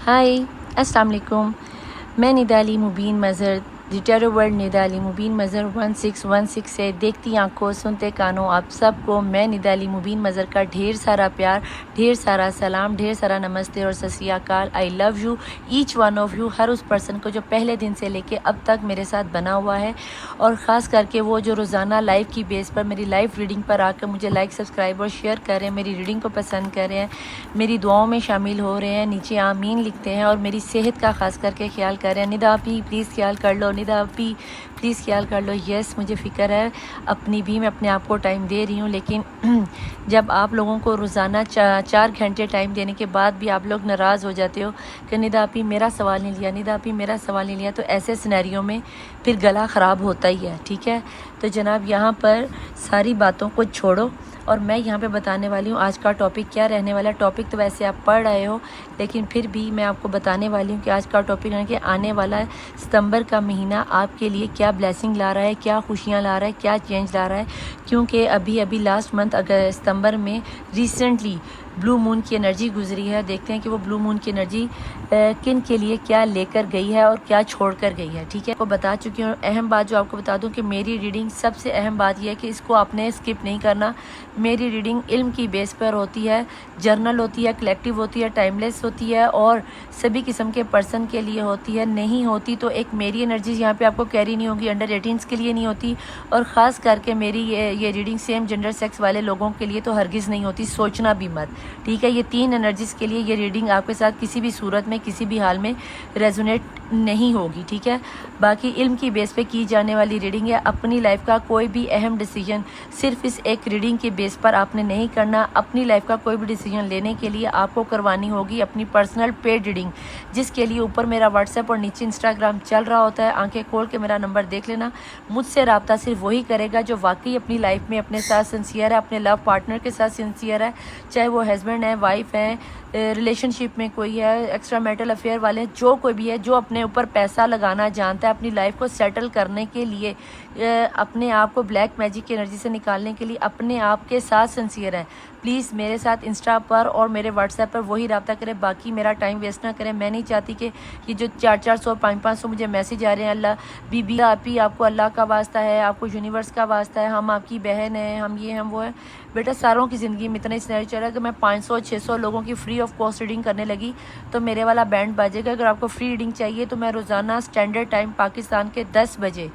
हाय, अस्सलाम वालेकुम। मैं निदा अली मुबीन मज़हर रिटायर वर्ल्ड निदा अली मुबीन मज़हर 1616 से देखती आंखों सुनते कानों आप सबको मैं निदा अली मुबीन मज़हर का ढेर सारा प्यार, ढेर सारा सलाम, ढेर सारा नमस्ते और सत श्री अकाल। I love you each one of you, हर उस पर्सन को जो पहले दिन से लेके अब तक मेरे साथ बना हुआ है, और ख़ास करके वो जो रोज़ाना लाइव की बेस पर मेरी लाइव रीडिंग पर आकर मुझे लाइक सब्सक्राइब और शेयर कर रहे हैं, मेरी रीडिंग को पसंद कर रहे हैं, मेरी दुआओं में शामिल हो रहे हैं, नीचे आमीन लिखते हैं और मेरी सेहत का ख़ास करके ख्याल कर रहे हैं। निदा आपी प्लीज़ ख्याल कर लो, निदा आपी प्लीज़ ख्याल कर लो। यस, मुझे फ़िक्र है अपनी भी, मैं अपने आप को टाइम दे रही हूँ, लेकिन जब आप लोगों को रोज़ाना 4 घंटे टाइम देने के बाद भी आप लोग नाराज़ हो जाते हो कि निदा आपी मेरा सवाल नहीं लिया, निदा आपी मेरा सवाल नहीं लिया, तो ऐसे सिनेरियो में फिर गला ख़राब होता ही है। ठीक है, तो जनाब यहाँ पर सारी बातों को छोड़ो और मैं यहाँ पे बताने वाली हूँ आज का टॉपिक क्या रहने वाला है। टॉपिक तो वैसे आप पढ़ रहे हो, लेकिन फिर भी मैं आपको बताने वाली हूँ कि आज का टॉपिक है कि आने वाला सितंबर का महीना आपके लिए क्या ब्लेसिंग ला रहा है, क्या खुशियाँ ला रहा है, क्या चेंज ला रहा है। क्योंकि अभी अभी लास्ट मंथ अगर सितंबर में रिसेंटली ब्लू मून की एनर्जी गुजरी है। देखते हैं कि वो ब्लू मून की एनर्जी किन के लिए क्या लेकर गई है और क्या छोड़ कर गई है। ठीक है, आपको बता चुकी हूँ। अहम बात जो आपको बता दूँ कि मेरी रीडिंग सबसे अहम बात यह है कि इसको आपने स्किप नहीं करना। मेरी रीडिंग इल्म की बेस पर होती है, जर्नल होती है, कलेक्टिव होती है, टाइमलेस होती है और सभी किस्म के पर्सन के लिए होती है। नहीं होती तो एक मेरी एनर्जी यहाँ पे आपको कैरी नहीं होगी, अंडर 18 के लिए नहीं होती, और ख़ास करके मेरी ये रीडिंग सेम जेंडर सेक्स वाले लोगों के लिए तो हरगिज़ नहीं होती, सोचना भी मत। ठीक है, ये 3 एनर्जीज़ के लिए ये रीडिंग आपके साथ किसी भी सूरत में किसी भी हाल में रेजोनेट नहीं होगी। ठीक है, बाकी इल्म की बेस पे की जाने वाली रीडिंग है। अपनी लाइफ का कोई भी अहम डिसीजन सिर्फ इस एक रीडिंग के बेस पर आपने नहीं करना। अपनी लाइफ का कोई भी डिसीजन लेने के लिए आपको करवानी होगी अपनी पर्सनल पेड रीडिंग, जिसके लिए ऊपर मेरा व्हाट्सएप और नीचे इंस्टाग्राम चल रहा होता है। आंखें खोल के मेरा नंबर देख लेना। मुझसे रब्ता सिर्फ वही करेगा जो वाकई अपनी लाइफ में अपने साथ सिंसियर है, अपने लव पार्टनर के साथ सिंसियर है, चाहे वो हस्बैंड है, वाइफ है, रिलेशनशिप में कोई है, एक्स्ट्रा मैरिटल अफेयर वाले हैं, जो कोई भी है, जो अपने ऊपर पैसा लगाना जानता है अपनी लाइफ को सेटल करने के लिए, अपने आप को ब्लैक मैजिक की एनर्जी से निकालने के लिए अपने आप के साथ सिंसियर है। प्लीज़ मेरे साथ इंस्टा पर और मेरे व्हाट्सएप पर वही रब्ता करें, बाकी मेरा टाइम वेस्ट ना करें। मैं नहीं चाहती कि ये जो 400 500 मुझे मैसेज आ रहे हैं, अल्लाह बीबी आपी आपको अल्लाह का वास्ता है, आपको यूनिवर्स का वास्ता है, हम आपकी बहन हैं, हम ये हम वो है। बेटा, सारों की ज़िंदगी में इतना ही सिनेरियो चल रहा है कि मैं 500-600 लोगों की फ्री ऑफ कॉस्ट रीडिंग करने लगी तो मेरे वाला बैंड बाजेगा। अगर आपको फ्री रीडिंग चाहिए तो मैं रोज़ाना स्टैंडर्ड टाइम पाकिस्तान के 10 बजे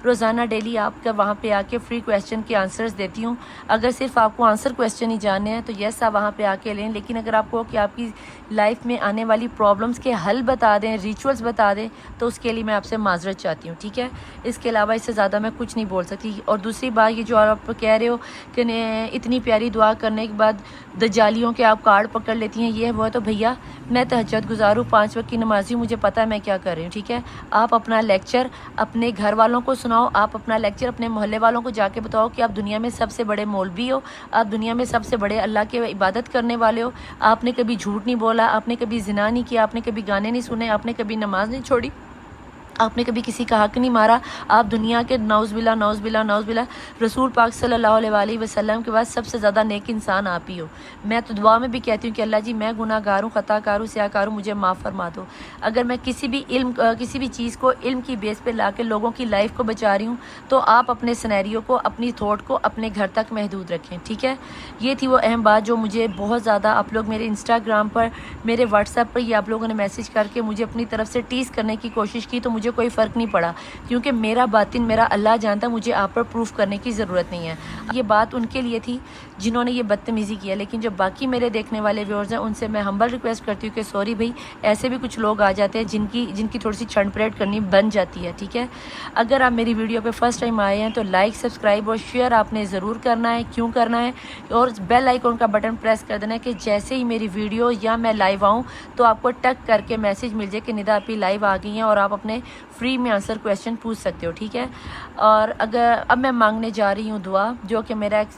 रोज़ाना डेली आपका वहाँ पे आके फ्री क्वेश्चन के आंसर्स देती हूँ। अगर सिर्फ आपको आंसर क्वेश्चन ही जानने हैं तो यस, आप वहाँ पे आके लें, लेकिन अगर आपको कि आपकी लाइफ में आने वाली प्रॉब्लम्स के हल बता दें, रिचुअल्स बता दें, तो उसके लिए मैं आपसे माजरत चाहती हूँ। ठीक है, इसके अलावा इससे ज़्यादा मैं कुछ नहीं बोल सकती। और दूसरी बात, ये जो आप कह रहे हो कि इतनी प्यारी दुआ करने के बाद दज्जालियों के आप कार्ड पकड़ लेती हैं, ये है वो है, तो भैया मैं तहज्जुद गुजार हूँ, 5 वक्त की नमाजी, मुझे पता है मैं क्या कर रही हूँ। ठीक है, आप अपना लेक्चर अपने घर वालों को सुनाओ, आप अपना लेक्चर अपने मोहल्ले वालों को जाके बताओ कि आप दुनिया में सबसे बड़े मौलवी हो, आप दुनिया में सबसे बड़े अल्लाह के इबादत करने वाले हो। आपने कभी झूठ नहीं बोला, आपने कभी जिना नहीं किया, आपने कभी गाने नहीं सुने, आपने कभी नमाज नहीं छोड़ी, आपने कभी किसी का हक नहीं मारा। आप दुनिया के नौज़बिल्ला नौज़बिल्ला नौज़बिल्ला रसूल पाक सल्लल्लाहु अलैहि वसल्लम के बाद सबसे ज़्यादा नेक इंसान आप ही हो। मैं तो दुआ में भी कहती हूँ कि अल्लाह जी, मैं गुनाहगार हूँ, ख़ताकार हूँ, स्याकार हूँ, मुझे माफ़ फरमा दो। अगर मैं किसी भी चीज़ को इल्म की बेस पे ला के लोगों की लाइफ को बचा रही हूँ, तो आप अपने सिनेरियो को, अपनी थॉट को अपने घर तक महदूद रखें। ठीक है, ये थी वो अहम बात जो मुझे बहुत ज़्यादा आप लोग मेरे इंस्टाग्राम पर, मेरे व्हाट्सएप पर, ये आप लोगों ने मैसेज करके मुझे अपनी तरफ से टीज़ करने की कोशिश की, तो मुझे कोई फ़र्क नहीं पड़ा, क्योंकि मेरा बातिन मेरा अल्लाह जानता, मुझे आप पर प्रूफ करने की ज़रूरत नहीं है। ये बात उनके लिए थी जिन्होंने ये बदतमीज़ी किया, लेकिन जो बाकी मेरे देखने वाले व्यूअर्स हैं उनसे मैं हम्बल रिक्वेस्ट करती हूँ कि सॉरी भाई, ऐसे भी कुछ लोग आ जाते हैं जिनकी थोड़ी सी छंड परेड करनी बन जाती है। ठीक है, अगर आप मेरी वीडियो पर फर्स्ट टाइम आए हैं तो लाइक, सब्सक्राइब और शेयर आपने ज़रूर करना है। क्यों करना है? और बेल आइकॉन का बटन प्रेस कर देना है कि जैसे ही मेरी वीडियो या मैं लाइव आऊँ तो आपको टक करके मैसेज मिल जाए कि निदा आपी लाइव आ गई हैं और आप अपने फ्री में आंसर क्वेश्चन पूछ सकते हो। ठीक है, और अगर अब मैं मांगने जा रही हूँ दुआ, जो कि मेरा एक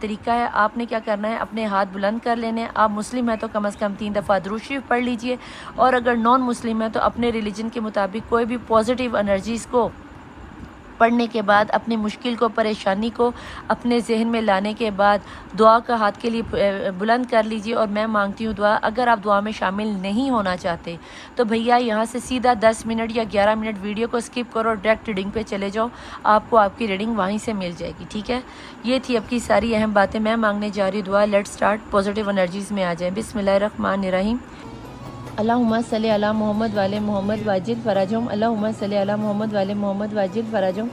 तरीका है। आपने क्या करना है, अपने हाथ बुलंद कर लेने हैं। आप मुस्लिम हैं तो कम से कम 3 दफ़ा दुरूद शरीफ पढ़ लीजिए, और अगर नॉन मुस्लिम है तो अपने रिलीजन के मुताबिक कोई भी पॉजिटिव एनर्जीज़ को पढ़ने के बाद अपनी मुश्किल को, परेशानी को अपने जहन में लाने के बाद दुआ का हाथ के लिए बुलंद कर लीजिए और मैं मांगती हूँ दुआ। अगर आप दुआ में शामिल नहीं होना चाहते तो भैया यहाँ से सीधा 10 मिनट या 11 मिनट वीडियो को स्किप करो, डायरेक्ट रीडिंग पे चले जाओ, आपको आपकी रीडिंग वहीं से मिल जाएगी। ठीक है, ये थी आपकी सारी अहम बातें। मैं मांगने जा रही दुआ। लेट्स स्टार्ट, पॉजिटिव एनर्जीज़ में आ जाएँ। बिस्मिल्लाहिर्रहमानिर्रहीम। अल्लाहुम्मा सल्ली अला मोहम्मद वाले मोहम्मद वाजिल फराजुम। अल्लाहुम्मा सल्ली अला मोहम्मद वाले मोहम्मद वाजिल फराजुम।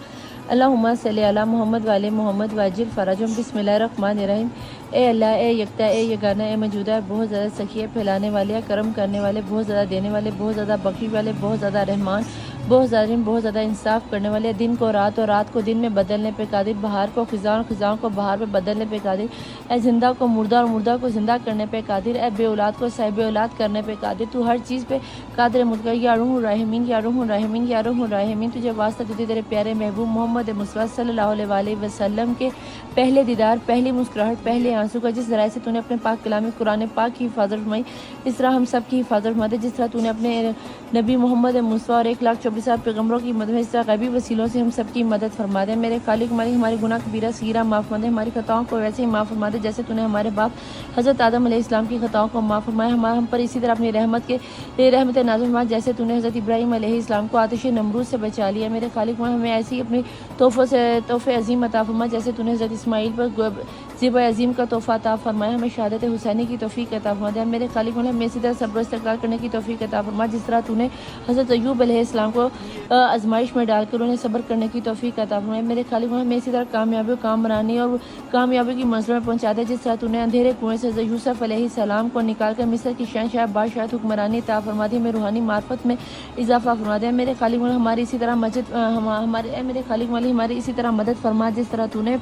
अल्लाहुम्मा सल्ली अला मोहम्मद वाले मोहम्मद वाजिल फराजुम। बिस्मिल्लाहिर्रहमानिर्रहीम। ए अल्लाह, ए यकता, ए यगाना, ए मौजूदा, बहुत ज़्यादा सखी फैलाने वाले, करम करने वाले, बहुत ज़्यादा देने वाले, बहुत ज़्यादा बख्शी वाले, बहुत ज़्यादा रहमान, बहुत ज़्यादा इंसाफ करने वाले, दिन को रात और रात को दिन में बदलने पे कादिर, बहार को खिज़ां और खिज़ां को बहार में बदलने पे कादिर, ए जिंदा को मुर्दा और मुर्दा को जिंदा करने पे कादिर, ए बे औलाद को साहिब औलाद करने पे कादिर, तू हर चीज़ पे कादिर मुतक़र। या रूहुर राहिमीन, या रूहुर राहिमीन, या रूहुर राहिमीन। तुझे वास्ता देती तेरे प्यारे महबूब मोहम्मद मुस्तफ़ा सल्लल्लाहु अलैहि वसल्लम के पहले दीदार, पहली मुस्कुराहट, पहले आंसू का, जिस तरह से तूने अपने पाक कलाम कुरान पाक की हिफाजत फरमाई, इस तरह हम सब की हिफाजत फरमा दे। जिस तरह तूने अपने नबी मोहम्मद मुस्तफ़ा और 1,24,000 पैगम्बरों की मदद, इस तरह गैबी वसीलों से हम सब की मदद फरमा दे। मेरे खालिक मालिक, हमारे गुनाह कबीरा सगीरा माफ़ फरमा दे, हमारी खताओं को वैसे ही माफ़ फरमा दे जैसे तूने हमारे बाप हज़रत आदम अलैहिस्सलाम की खताओं को माफ़ फरमाया। हम पर इसी तरह अपनी रहमत नाज़िल फरमा जैसे तूने हज़रत इब्राहीम अलैहिस्सलाम को आतिश नमरूद से बचा लिया। मेरे खालिक मालिक, हमें ऐसी अपनी तोहफ़े अज़ीम अता फरमा जैसे तूने हज़रत इस्माइल पर ज़िबा अज़ीम का तोहफ़ा अता फरमाया। हमें शहादत हुसैनी की तौफ़ीक अता फरमा दे। मेरे खालिक मालिक, हमें इसी तरह सब्र इस्तक़लाल करने की तौफ़ीक अता फरमा जिस तरह तूने हज़रत अय्यूब अलैहिस्सलाम को आज़माइश में डालकर उन्हें सब्र करने की तौफ़ीक अता फरमाए। मेरे खालिक मालिक, हमें इसी तरह कामयाबी काम बनानी और कामयाबी की मंज़िल में पहुँचा दे जिस तरह तूने अंधेरे कुएँ से यूसुफ़ अलैहिस्सलाम को निकाल कर मिस्र की शहंशाह बादशाह हुक्मरानी अता फरमा दी। हमें रूहानी मार्फत में इजाफ़ा फरमा दे। मेरे खालिक मालिक, हमारी इसी तरह मेरे खालिक मालिक, हमारी इसी तरह मदद फरमा जिस तरह तूने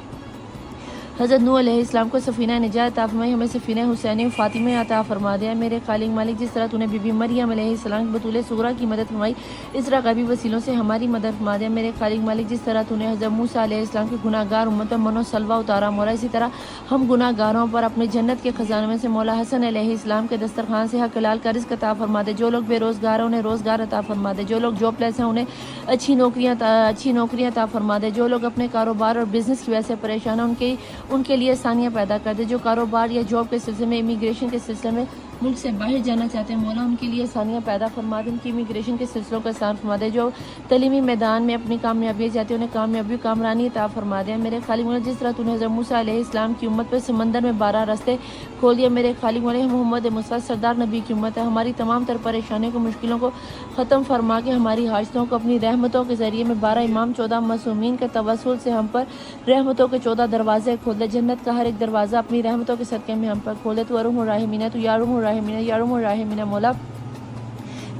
हज़रत नूह अलैहिस्सलाम को सफ़ीना निजात अता फरमाई, हमें सफ़ीना हुसैनी फ़ातिमा अता फरमा दिया। मेरे खालिक मालिक, जिस तरह तूने बीबी मरियम अलैहिस्सलाम बतूल सुगरा की मदद फरमाई, इस तरह गैबी वसीलों से हमारी मदद फरमा दिया। मेरे खालिक मालिक, जिस तरह तूने हज़रत मूसा अलैहिस्सलाम की गुनाहगार उम्मत पर मनो सलवा उतारा मौला, इसी तरह हम गुनाहगारों पर अपने जन्नत के ख़जाने में से मौला हसन अलैहिस्सलाम के दस्तरखान से हक हलाल का रिज़्क़ अता फरमा दे। जो लोग बेरोज़गार हैं उन्हें रोज़गार अता फरमा दे। जो लोग जॉबलेस हैं उन्हें अच्छी नौकरियाँ अता फरमा दे। जो लोग अपने कारोबार और बिज़नेस की वजह से परेशान हैं उनके लिए आसानियाँ पैदा कर दे। जो कारोबार या जॉब के सिलसिले में, इमिग्रेशन के सिलसिले में मुल्क से बाहर जाना चाहते हैं मौला, उनके लिए आसानियाँ पैदा फरमा दे, उनकी इमिग्रेशन के सिलसिलों का आसान फरमा दे। जो तलीमी मैदान में अपनी कामयाबी चाहते हैं उन्हें कामयाबी कामरानी अता फरमा दे। मेरे खालिक मौला, जिस तरह तूने हज़रत मूसा अलैहिस्सलाम की उम्मत पर समंदर में 12 रास्ते खोल दिया, मेरे खालिक मौला, मोहम्मद मुस्तफ़ा सरदार नबी की उम्मत है, हमारी तमाम तर परेशानियों को, मुश्किलों को ख़त्म फरमा के हमारी हाजतों को अपनी रहमतों के ज़रिए में 12 इमाम 14 मासूमीन के तवस्सुल से हम पर रहमतों के 14 दरवाजे खोल दे। जन्नत का हर एक दरवाज़ा अपनी रहमतों के सदक़े में हम पर खोल दे। तू अरुहुर राहिमीन, तू या अरुहुर राहिमीन, या अरुहुर राहिमीन मौला।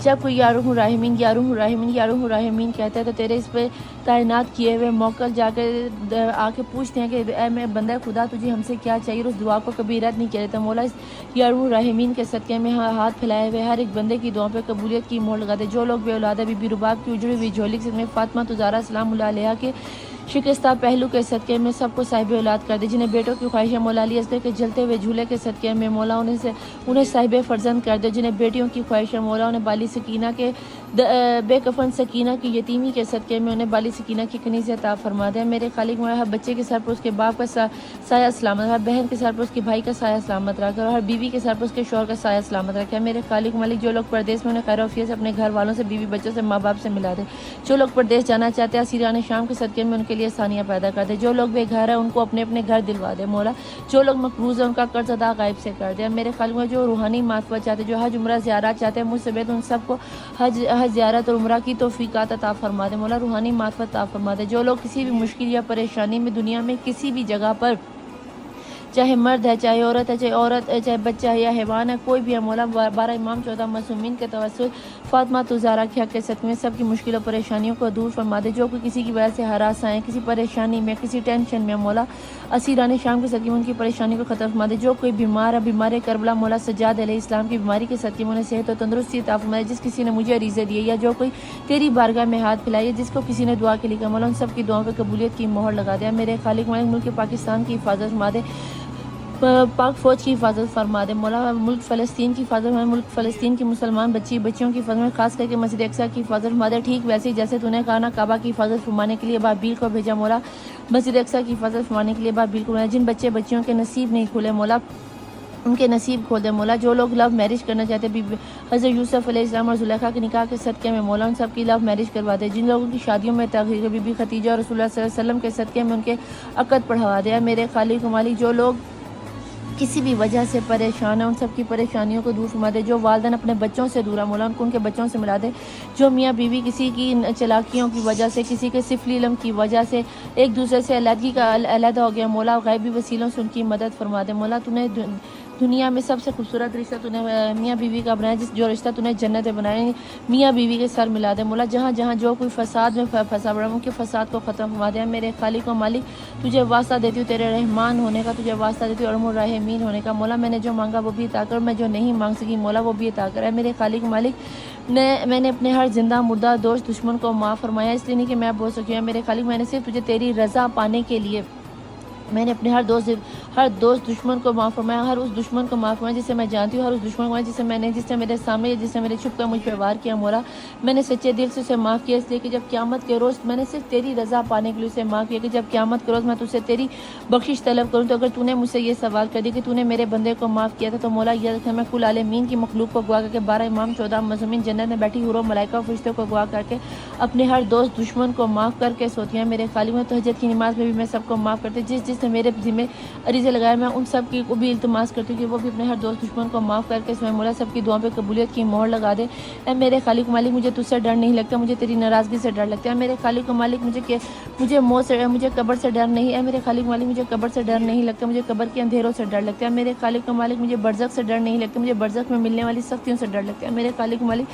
जब कोई या अरुहुर राहिमीन, या अरुहुर राहिमीन, या अरुहुर राहिमीन कहता है तो तेरे इस पे तैनात किए हुए मोक्कल जाकर आके पूछते हैं कि ऐ मैं बंदा खुदा, तुझे हमसे क्या चाहिए, और उस दुआ को कभी रद्द नहीं किया जाता। मौला, इस या अरुहुर राहिमीन के सदक़े में हाथ फैलाए हुए हर एक बंदे की दुआ पे कबूलियत की मोहर लगा दे। जो लोग बेऔलाद है, बीबी रुबाब की उजड़ी हुई झोली में फातिमा तुज़ारा सलामुल्लाह अलैहा के शिकस्ता पहलू के सदक़े में सबको साहिब औलाद कर दे। जिन्हें बेटों की ख्वाहिश है मौला अली असगर के जलते हुए झूले के सदक़े में मौला उन्हें साहिब फ़र्जंद कर दे। जिन्हें बेटियों की ख्वाहिश है मौला उन्हें बाली सकीना के बेकफन सकीना की यतीमी के सदक़े में उन्हें बाली सकीना की कनीज़ अता फरमा दे। मेरे खालिक मौला, हर बच्चे के सर पर उसके बाप का साया सलामत, हर बहन के सर पर उसके भाई का साया सलामत रखा, और हर बीवी के सर पर उसके शौहर का साया सलामत रखा। मेरे खालिक मालिक, जो लोग परदेश में उन्हें खैर वफ़ियत से अपने घर वालों से, बीवी बच्चों से, माँ बाप से मिला दे। जो लोग परदेश जाना चाहते हैं सीरान शाम के सदक़े में उनके लिए आसानियाँ पैदा कर दे। जो लोग बेघर है उनको अपने अपने घर दिलवा दे मौला। जो लोग मकरूज़ है उनका कर्ज अदा गायब से कर दे। मेरे खालिक में जो रूहानी मार्फत चाहते हैं, जो हज उम्रा ज़ियारत चाहते हैं मुझसे बेहतर उन सबको हज ज़ियारत और उम्रा की तौफ़ीक़ात अता फरमा दे मौला। रूहानी मार्फत अता फरमा दे। जो लोग किसी भी मुश्किल या परेशानी में दुनिया में किसी भी जगह पर, चाहे मर्द है, चाहे औरत है, चाहे बच्चा है या हैवान है, कोई भी है मौला, 12 इमाम 14 मासूमीन के तवस्सुल फातिमा तुज़ारा के हक़ के सदक़े में सबकी मुश्किल और परेशानियों को दूर फरमा दे। जो कोई किसी की वजह से हरास आए, किसी परेशानी में, किसी टेंशन में मौला, असीरान शाम के सदक़े में उनकी परेशानी को ख़त्म फरमा दे। जो कोई बीमार है, बीमार करबला मौला सज्जाद अलैहिस्सलाम की बीमारी के सदक़े में उन्हें सेहत और तंदुरुस्ती अता फरमा दे। जिस किसी ने मुझे अरीज़े दिए या जो कोई तेरी बारगाह में हाथ फैलाए, जिसको किसी ने दुआ के लिए मौला, उन सब की दुआओं पर कबूलियत की मोहर लगा दिया। मेरे खालिक मालिक, मुल्क पाकिस्तान की हिफाजत फरमा दे। पाक फ़ौज की हिफाजत फरमा दे मौला, मुल्क फ़लस्तीन की हिफाजत फरमा, मुल्क फ़लस्तीन की मुसलमान बच्चियों की हिफाजत, खास करके मस्जिद अक्सा की हिफाजत फरमा दे। ठीक वैसे ही जैसे तूने कहा ना काबा की हिफाजत फरमाने के लिए बाबील को भेजा मौला, मस्जिद अक्सा की हिफाजत फरमाने के लिए बाबील को भेजा। जिन बच्चियों के नसीब नहीं खुले मौला, उनके नसीब खोल दे मौला। जो लोग लव मैरिज करना चाहते हैं हज़रत यूसुफ अलैहिस्सलाम और जुलेखा के निकाह के सदक़े में मौला उन सब की लव मैरिज करवा दे। जिन लोगों की शादियों में तग़यीर बीबी खदीजा और रसूलुल्लाह सल्लल्लाहु अलैहि वसल्लम के सदक़े में उनके अक़द पढ़वा दे। मेरे खालिक मालिक, जो लोग किसी भी वजह से परेशान है उन सब की परेशानियों को दूर फरमा दे। जो वालिदैन अपने बच्चों से दूर है मौला, उनको उनके बच्चों से मिला दे। जो मियाँ बीवी किसी की चलाकियों की वजह से, किसी के सिफली इल्म की वजह से एक दूसरे से अलग हो गया मौला, गैबी वसीलों से उनकी मदद फरमा दे मौला। तूने दुनिया में सबसे खूबसूरत रिश्ता तूने मियाँ बीवी का बनाया, जो रिश्ता तूने जन्नत में बनाया, मियाँ बीवी के सर मिला दे मौला। जहाँ जहाँ जो कोई फसाद में फंसा पड़ा उनके फसाद को ख़त्म फरमा दे। मेरे खालिक व मालिक, तुझे वास्ता देती हूँ तेरे रहमान होने का, तुझे वास्ता देती हूँ अरहमुर राहिमीन होने का मौला। मैंने जो मांगा वो भी अता कर, मैं जो नहीं मांग सकी मौला वो भी अता कर। है मेरे खालिक मालिक, मैंने अपने हर जिंदा मुर्दा दोस्त दुश्मन को माफ़ फरमाया, इसलिए नहीं कि मैं बोल सकी हूँ मेरे खालिक, मैंने सिर्फ तुझे तेरी रज़ा पाने के लिए मैंने अपने हर दोस्त दुश्मन को माफ़ फरमाया, हर उस दुश्मन को माफ़ फरमाया जिसे मैं जानती हूँ, हर उस दुश्मन को जिसने मेरे सामने, जिसने मेरे छुप कर मुझ पर वार किया मौला। मैंने सच्चे दिल से उसे माफ़ किया, इसलिए कि जब क़यामत के रोज़ मैंने सिर्फ तेरी रज़ा पाने के लिए उसे माफ़ किया कि जब क़यामत के रोज़ मैं तुझसे तेरी बख्शिश तलब करूँ। तो अगर तूने मुझसे ये सवाल कर दिया कि तूने मेरे बंदे को माफ़ किया था, तो मौला यह रखा मैं कुल आलमीन की मखलूक को गवाह करके 12 इमाम 14 मज़ूमीन जन्नत में बैठी हुरों मलाइका और फरिश्तों को गवाह करके अपने हर दोस्त दुश्मन को माफ़ करके सोती हैं। मेरे खालिक में तहज्जुद की नमाज़ में भी मैं सबको माफ़ करती, जिसने मेरे ज़िम्मे अरीज़े लगाया, मैं उन सब की को भी इल्तिमास करती हूँ कि वो भी अपने हर दोस्त दुश्मन को माफ़ करके स्वयं मौला सबकी दुआओं पे कबूलियत की मोहर लगा दे। ऐ मेरे खालिक मालिक, मुझे तुझसे डर नहीं लगता, मुझे तेरी नाराज़गी से डर लगता है। मेरे खालिक मालिक, मुझे मौत से, मुझे कब्र से डर नहीं है। मेरे खालिक मालिक, मुझे कब्र से डर नहीं लगता, मुझे कब्र के अंधेरों से डर लगता है। मेरे खालिक मालिक, मुझे बरज़ख से डर नहीं लगता, मुझे बरज़ख में मिलने वाली सख्तियों से डर लगता है। मेरे खालिक मालिक,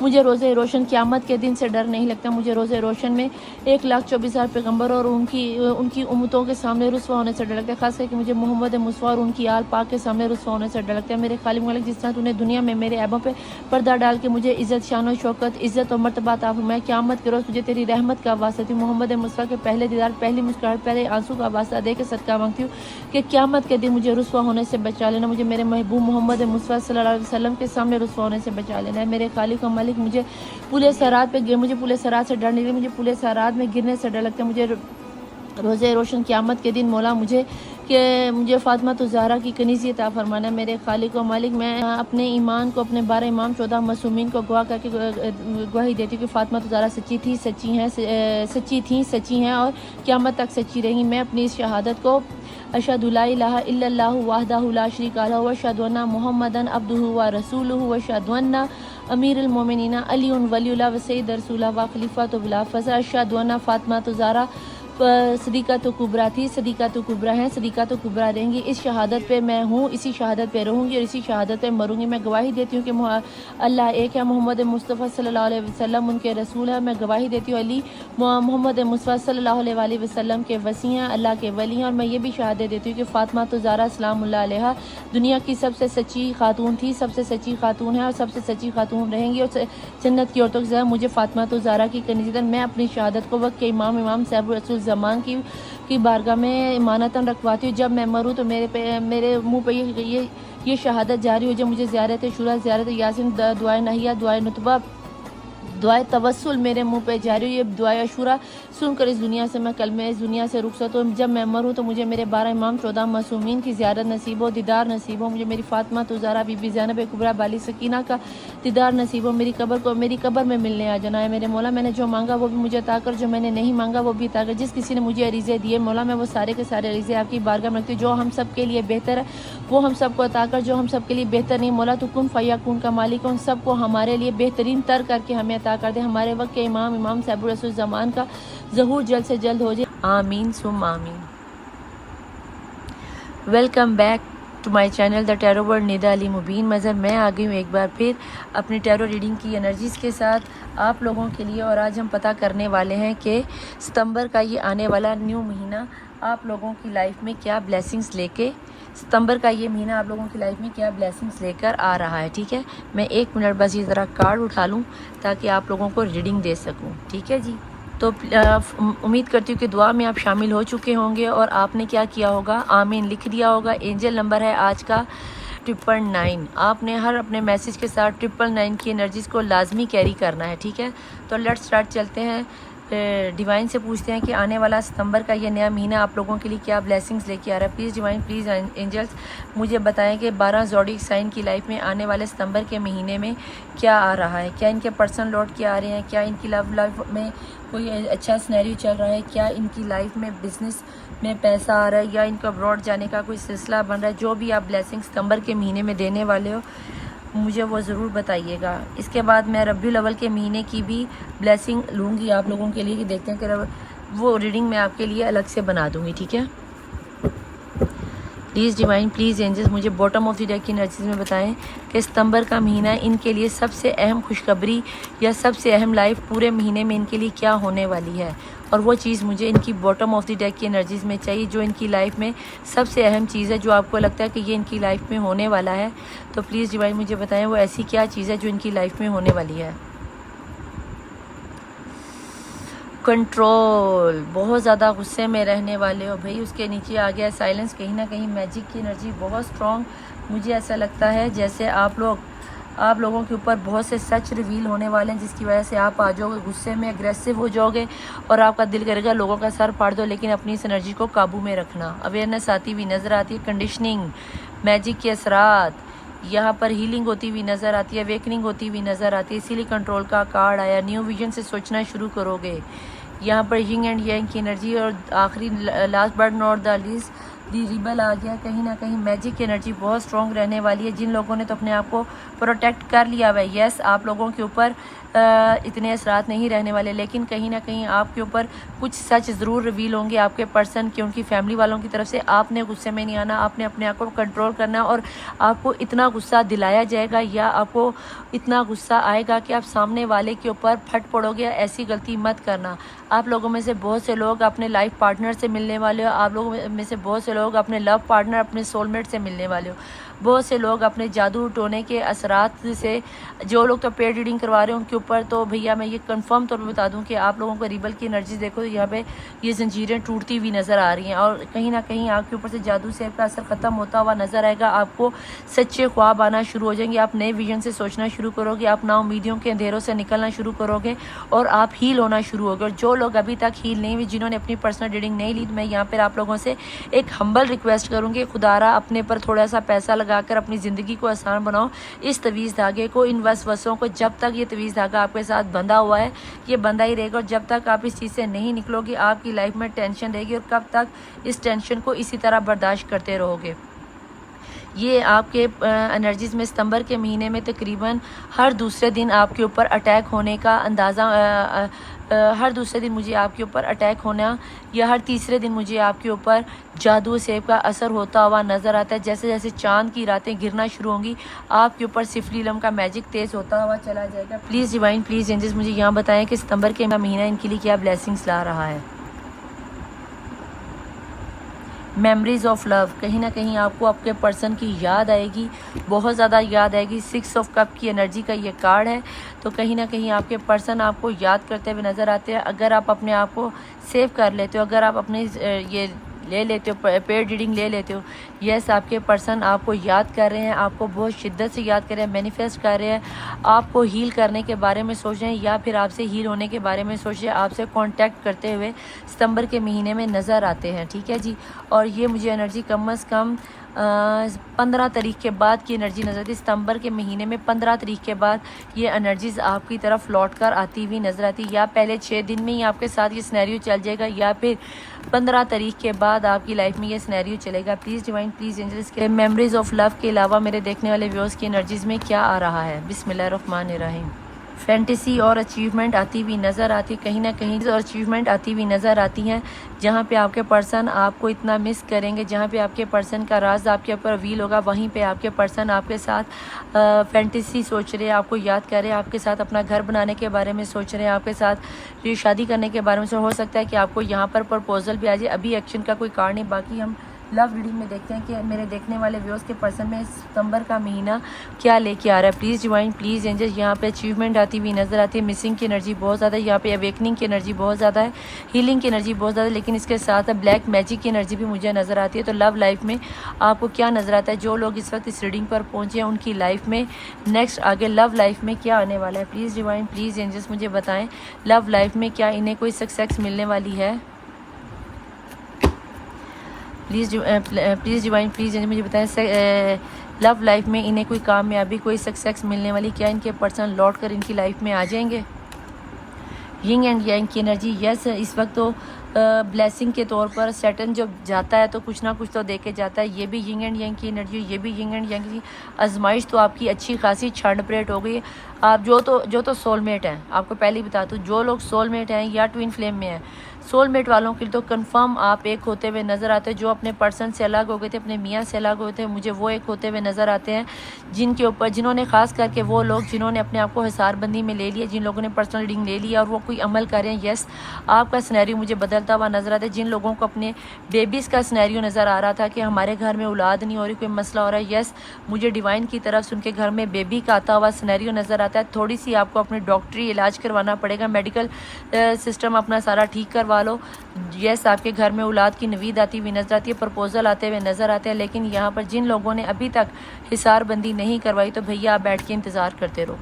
मुझे रोज़े रोशन क़यामत के दिन से डर नहीं लगता, मुझे रोज़े रोशन में 1,24,000 पैगम्बर और उनकी उम्मतों के सामने रुस्वा होने से डर लगता है। खास करके मुझे मोहम्मद मुस्तफ़ा और उनकी आल पाक के सामने रुस्वा होने से डर लगता है। मेरे खालिक मालिक, जिस तरह तूने दुनिया में मेरे ऐबों पे पर्दा डाल के मुझे इज़्ज़त, शान और शौकत, इज़्ज़त और मर्तबा अता फरमाया, क़यामत के रोज़ तुझे तेरी रहमत का वास्ता दी, मोहम्मद मुस्तफ़ा के पहले दीदार, पहली मुस्कुराहट, पहले आंसू का वास्ता दे के सदका मांगती हूँ कि क़यामत के दिन मुझे रुस्वा होने से बचा लेना, मुझे मेरे महबूब मोहम्मद मुस्तफ़ा सल्लल्लाहु अलैहि वसल्लम के सामने रुस्वा होने से बचा लेना है। मेरे खालिक मालिक, मुझे पुले सरात से डर नहीं, मुझे पुले सरात में गिरने से डर लगता है। मुझे रोज़े रोशन क़यामत के दिन मौला मुझे फ़ातिमा ज़हरा की कनीज़ी अता फरमाना। मेरे खालिक व मालिक, मैं अपने ईमान को अपने 12 इमाम 14 मासूमीन को गवाह करके गवाही देती हूँ कि फ़ातिमा ज़हरा सच्ची थी, सच्ची हैं और क़यामत तक सच्ची रही। मैं अपनी इस शहादत को अशहदु ला इलाहा इल्लल्लाहु वहदहु ला शरीका लहु व अशहदु अन्ना मुहम्मदन अब्दुहु व रसूलुहु व अशहदु अन्ना अमीरुल मोमिनीन अलीउन वलियुल्लाह व सय्यिद रसूलुल्लाह व खलीफतु बिल फज़ल। अशहदु अन्ना फ़ातिमा ज़हरा सदीक़ा तो कुबरा थी, सदीक़ा तो कुबरा है, सदीक़ा तो कुबरा रहेंगी। इस शहादत पे मैं हूँ, इसी शहादत पे रहूँगी और इसी शहादत पे मरूँगी। मैं गवाही देती हूँ कि अल्लाह एक है, मोहम्मद मुस्तफ़ा सल्लल्लाहु अलैहि वसल्लम उनके रसूल है। मैं गवाही देती हूँ अली मोहम्मद मुस्तफ़ा सल्लल्लाहु अलैहि वसल्लम के वसी हैं, अल्लाह के वली हैं। और मैं ये भी शहादत देती हूँ कि फ़ातिमा ज़हरा सलामुल्लाह अलैहा दुनिया की सबसे सच्ची खातून थी, सबसे सच्ची खातून है और सबसे सच्ची खातून रहेंगी। और जन्नत की औरतों से मुझे फ़ातिमा ज़हरा की कनीज़तन मैं अपनी शहादत को वक्त के इमाम साहब रसूल ज़मान की बारगाह में इमानतन रखवाती हूँ। जब मैं मरूँ तो मेरे मुँह पे ये शहादत जारी हो जाए। मुझे ज़ियारत शुरा, ज़ियारत यासीन, दुआए नहिया, दुआए नुतबा, दुआए तवस्सुल मेरे मुंह पे जारी हो। ये दुआए अशूरा सुनकर इस दुनिया से रुखसत हो। जब मैं मरूँ तो मुझे मेरे 12 इमाम 14 मासूमीन की ज़ियारत नसीब हो, दीदार नसीब हो। मुझे मेरी फ़ातिमा ज़हरा बीबी ज़ैनब कुबरा बाली सकीना का दीदार नसीब हो। मेरी कब्र में मिलने आ जाना है। मेरे मौला, मैंने जो मांगा वो भी मुझे अता कर, जो मैंने नहीं मांगा वो भी अता कर। जिस किसी ने मुझे अरीज़े दिए मौला, मैं वो सारे के सारे अरीज़े आपकी बारगाह में रखती हूँ। जो हम सब के लिए बेहतर है वो हम सबको अता कर, जो हम सब के लिए बेहतर नहीं मौला, तो कुन फ़यकून का मालिक उन सबको हमारे लिए बेहतरीन तर करके हमें अता कर दे। हमारे वक्त के इमाम साहब रसूल ज़मान का ज़हूर जल्द से जल्द हो जाए। आमीन सुम आमीन। Welcome back to my channel the tarot world Nida Ali Mubeen Mazhar. मैं आ गई हूँ एक बार फिर अपनी टैरो रीडिंग की एनर्जीज़ के साथ आप लोगों के लिए। और आज हम पता करने वाले हैं कि सितंबर का ये आने वाला न्यू महीना आप लोगों की लाइफ में क्या ब्लेसिंग्स लेके सितंबर का ये महीना आप लोगों की लाइफ में क्या ब्लेसिंग्स लेकर आ रहा है। ठीक है, मैं 1 मिनट बस ये ज़रा कार्ड उठा लूँ ताकि आप लोगों को रीडिंग दे सकूँ। ठीक है जी, तो उम्मीद करती हूँ कि दुआ में आप शामिल हो चुके होंगे और आपने क्या किया होगा, आमीन लिख दिया होगा। एंजल नंबर है आज का 999। आपने हर अपने मैसेज के साथ 999 की एनर्जीज़ को लाजमी कैरी करना है, ठीक है। तो लेट्स स्टार्ट, चलते हैं डिवाइन से पूछते हैं कि आने वाला सितंबर का ये नया महीना आप लोगों के लिए क्या ब्लेसिंग्स लेके आ रहा है। प्लीज़ डिवाइन, प्लीज़ एंजल्स मुझे बताएं कि 12 ज़ोडिक साइन की लाइफ में आने वाले सितंबर के महीने में क्या आ रहा है। क्या इनके पर्सन लौट के आ रहे हैं, क्या इनकी लव लाइफ में कोई अच्छा सिनेरियो चल रहा है, क्या इनकी लाइफ में बिज़नेस में पैसा आ रहा है, या इनका अब्रॉड जाने का कोई सिलसिला बन रहा है। जो भी आप ब्लेसिंग सितंबर के महीने में देने वाले हो मुझे वो ज़रूर बताइएगा। इसके बाद मैं रब्बी अव्वल के महीने की भी ब्लेसिंग लूँगी आप लोगों के लिए, कि देखते हैं कि वो रीडिंग मैं आपके लिए अलग से बना दूँगी, ठीक है। प्लीज़ डिवाइन, प्लीज़ एंजल्स मुझे बॉटम ऑफ द डेक की एनर्जीज में बताएं कि सितंबर का महीना इनके लिए सबसे अहम खुशखबरी या सबसे अहम लाइफ पूरे महीने में इनके लिए क्या होने वाली है, और वो चीज़ मुझे इनकी बॉटम ऑफ द डेक की एनर्जीज़ में चाहिए जो इनकी लाइफ में सबसे अहम चीज़ है, जो आपको लगता है कि ये इनकी लाइफ में होने वाला है। तो प्लीज़ डिवाइन मुझे बताएं वो ऐसी क्या चीज़ है जो इनकी लाइफ में होने वाली है। कंट्रोल, बहुत ज़्यादा गुस्से में रहने वाले हो भाई। उसके नीचे आ गया साइलेंस। कहीं ना कहीं मैजिक की एनर्जी बहुत स्ट्रॉन्ग, मुझे ऐसा लगता है जैसे आप लोगों के ऊपर बहुत से सच रिवील होने वाले हैं, जिसकी वजह से आप आ जाओगे गुस्से में, एग्रेसिव हो जाओगे और आपका दिल करेगा लोगों का सर फाड़ दो, लेकिन अपनी इस एनर्जी को काबू में रखना। अवेयरनेस आती हुई नज़र आती है, कंडीशनिंग, मैजिक के असरात, यहाँ पर हीलिंग होती हुई नज़र आती है, अवेकनिंग होती हुई नज़र आती है। इसीलिए कंट्रोल का कार्ड आया। न्यू विजन से सोचना शुरू करोगे। यहाँ पर यिंग एंड यांग की एनर्जी, और आखिरी last but not the least the rebel आ गया। कहीं ना कहीं मैजिक की एनर्जी बहुत स्ट्रॉन्ग रहने वाली है। जिन लोगों ने तो अपने आप को प्रोटेक्ट कर लिया हुआ है, यस आप लोगों के ऊपर इतने असरात नहीं रहने वाले, लेकिन कहीं ना कहीं आपके ऊपर कुछ सच ज़रूर रिवील होंगे आपके पर्सन के, उनकी फैमिली वालों की तरफ से। आपने गुस्से में नहीं आना, आपने अपने आप को कंट्रोल करना, और आपको इतना गुस्सा दिलाया जाएगा या आपको इतना गुस्सा आएगा कि आप सामने वाले के ऊपर फट पड़ोगे। ऐसी गलती मत करना। आप लोगों में से बहुत से लोग अपने लाइफ पार्टनर से मिलने वाले हो, आप लोगों में से बहुत से लोग अपने लव पार्टनर, अपने सोलमेट से मिलने वाले हो। बहुत से लोग अपने जादू टोने के असरात से, जो लोग तो पेड रीडिंग करवा रहे हैं उनके ऊपर, तो भैया मैं ये कंफर्म तौर पे बता दूं कि आप लोगों को रिबल की एनर्जी देखो, यहाँ पे ये जंजीरें टूटती हुई नज़र आ रही हैं, और कहीं ना कहीं आपके ऊपर से जादू से आपका असर ख़त्म होता हुआ नज़र आएगा। आपको सच्चे ख्वाब आना शुरू हो जाएंगे, आप नए विजन से सोचना शुरू करोगे, आप नाउमीदियों के अंधेरों से निकलना शुरू करोगे, और आप हील होना शुरू होगे। और जो लोग अभी तक हील नहीं हुए, जिन्होंने अपनी पर्सनल रीडिंग नहीं ली, मैं यहाँ पर आप लोगों से एक हम्बल रिक्वेस्ट करूँगी, खुदारा अपने पर थोड़ा सा पैसा लगाकर अपनी ज़िंदगी को आसान बनाओ। इस तवीज़ धागे को, इन वसवसों को, जब तक ये तवीज़ धागा आपके साथ बंधा हुआ है ये बंधा ही रहेगा, और जब तक आप इस चीज़ से नहीं निकलोगे आपकी लाइफ में टेंशन रहेगी, और कब तक इस टेंशन को इसी तरह बर्दाश्त करते रहोगे। ये आपके एनर्जीज़ में सितंबर के महीने में तकरीबन हर दूसरे दिन आपके ऊपर अटैक होने का अंदाज़ा, हर दूसरे दिन मुझे आपके ऊपर अटैक होना, या हर तीसरे दिन मुझे आपके ऊपर जादू सेब का असर होता हुआ नज़र आता है। जैसे जैसे चांद की रातें गिरना शुरू होंगी आपके ऊपर सिफलीलम का मैजिक तेज़ होता हुआ चला जाएगा। प्लीज़ डिवाइन, प्लीज़ एंजल्स मुझे यहाँ बताएं कि सितंबर के महीना इनके लिए क्या ब्लेसिंग्स ला रहा है। मेमोरीज ऑफ लव, कहीं ना कहीं आपको आपके पर्सन की याद आएगी, बहुत ज़्यादा याद आएगी। 6 ऑफ कप की एनर्जी का ये कार्ड है, तो कहीं ना कहीं आपके पर्सन आपको याद करते हुए नज़र आते हैं। अगर आप अपने आप को सेव कर लेते हो, अगर आप अपने ये ले लेते हो, पेड रीडिंग ले लेते हो, यस आपके पर्सन आपको याद कर रहे हैं, आपको बहुत शिद्दत से याद कर रहे हैं, मैनिफेस्ट कर रहे हैं, आपको हील करने के बारे में सोच रहे हैं, या फिर आपसे हील होने के बारे में सोच रहे हैं, आपसे कांटेक्ट करते हुए सितंबर के महीने में नज़र आते हैं, ठीक है जी। और ये मुझे एनर्जी कम अज़ कम 15 तारीख के बाद की एनर्जी नज़र आती है। सितंबर के महीने में 15 तारीख के बाद ये एनर्जीज़ आपकी तरफ लौट कर आती हुई नज़र आती है, या पहले 6 दिन में ही आपके साथ ये सिनेरियो चल जाएगा, या फिर 15 तारीख के बाद आपकी लाइफ में ये सिनेरियो चलेगा। प्लीज़ डिवाइन, प्लीज़ एंजल्स के मेमोरीज ऑफ लव के अलावा मेरे देखने वाले व्यूअर्स की एनर्जीज़ में क्या आ रहा है। बिस्मिल्लाहिर्रहमानिर्रहीम। फैंटेसी और अचीवमेंट आती हुई नज़र आती है, कहीं ना कहीं और अचीवमेंट आती हुई नज़र आती हैं, जहाँ पे आपके पर्सन आपको इतना मिस करेंगे, जहाँ पे आपके पर्सन का राज आपके ऊपर वील होगा, वहीं पे आपके पर्सन आपके साथ फैंटेसी सोच रहे हैं, आपको याद कर रहे हैं, आपके साथ अपना घर बनाने के बारे में सोच रहे हैं, आपके साथ ये शादी करने के बारे में हो सकता है कि आपको यहाँ पर प्रपोजल भी आ जाए। अभी एक्शन का कोई कार्ड नहीं, बाकी हम लव रीडिंग में देखते हैं कि मेरे देखने वाले व्यूअर्स के पर्सन में सितंबर का महीना क्या लेके आ रहा है। प्लीज़ डिवाइन, प्लीज़ एंजल्स, यहाँ पे अचीवमेंट आती हुई नज़र आती है। मिसिंग की एनर्जी बहुत ज़्यादा है, यहाँ पे अवेकनिंग की एनर्जी बहुत ज़्यादा है, हीलिंग की एनर्जी बहुत ज़्यादा है, लेकिन इसके साथ ब्लैक मैजिक की एनर्जी भी मुझे नज़र आती है। तो लव लाइफ में आपको क्या नज़र आता है? जो लोग इस वक्त इस रीडिंग पर पहुँचे हैं उनकी लाइफ में नेक्स्ट आगे लव लाइफ में क्या आने वाला है? प्लीज़ डिवाइन, प्लीज़ एंजल्स मुझे बताएं लव लाइफ में क्या इन्हें कोई सक्सेस मिलने वाली है? प्लीज़ डिवाइन, प्लीज़ मुझे बताएं लव लाइफ में इन्हें कोई कामयाबी, कोई सक्सेस मिलने वाली, क्या इनके पर्सन लौट कर इनकी लाइफ में आ जाएंगे? यिंग एंड यांग की एनर्जी, यस इस वक्त तो ब्लेसिंग के तौर पर सैटर्न जब जाता है तो कुछ ना कुछ तो दे के जाता है। ये भी यिंग एंड यांग की एनर्जी, ये भी यिंग एंड यांग की आजमाइश तो आपकी अच्छी खासी छंड परेड हो गई है। आप जो तो सोलमेट हैं, आपको पहले ही बता दूँ, जो लोग सोलमेट हैं या ट्विन फ्लेम में हैं, सोलमेट वालों के लिए तो कंफर्म आप एक होते हुए नज़र आते हैं। जो अपने पर्सन से अलग हो गए थे, अपने मियाँ से अलग हुए थे, मुझे वो एक होते हुए नज़र आते हैं, जिनके ऊपर जिन्होंने ख़ास करके वो लोग जिन्होंने अपने आप को हिसारबंदी में ले लिया, जिन लोगों ने पर्सनल रीडिंग ले लिया और वो कोई अमल कर रहे हैं। यस, आपका सिनेरियो मुझे बदलता हुआ नज़र आता है। जिन लोगों को अपने बेबीज़ का सिनेरियो नज़र आ रहा था कि हमारे घर में औलाद नहीं हो रही, कोई मसला हो रहा है, यस मुझे डिवाइन की तरफ से उनके घर में बेबी का आता हुआ सिनेरियो नज़र आता है। थोड़ी सी आपको अपने डॉक्टरी इलाज करवाना पड़ेगा, मेडिकल सिस्टम अपना सारा ठीक करवा लो। यस, आपके घर में औलाद की नवीद आती हुई नजर आती है, प्रपोजल आते हुए नज़र आते हैं। लेकिन यहाँ पर जिन लोगों ने अभी तक हिसारबंदी नहीं करवाई तो भैया आप बैठ के इंतज़ार करते रहो।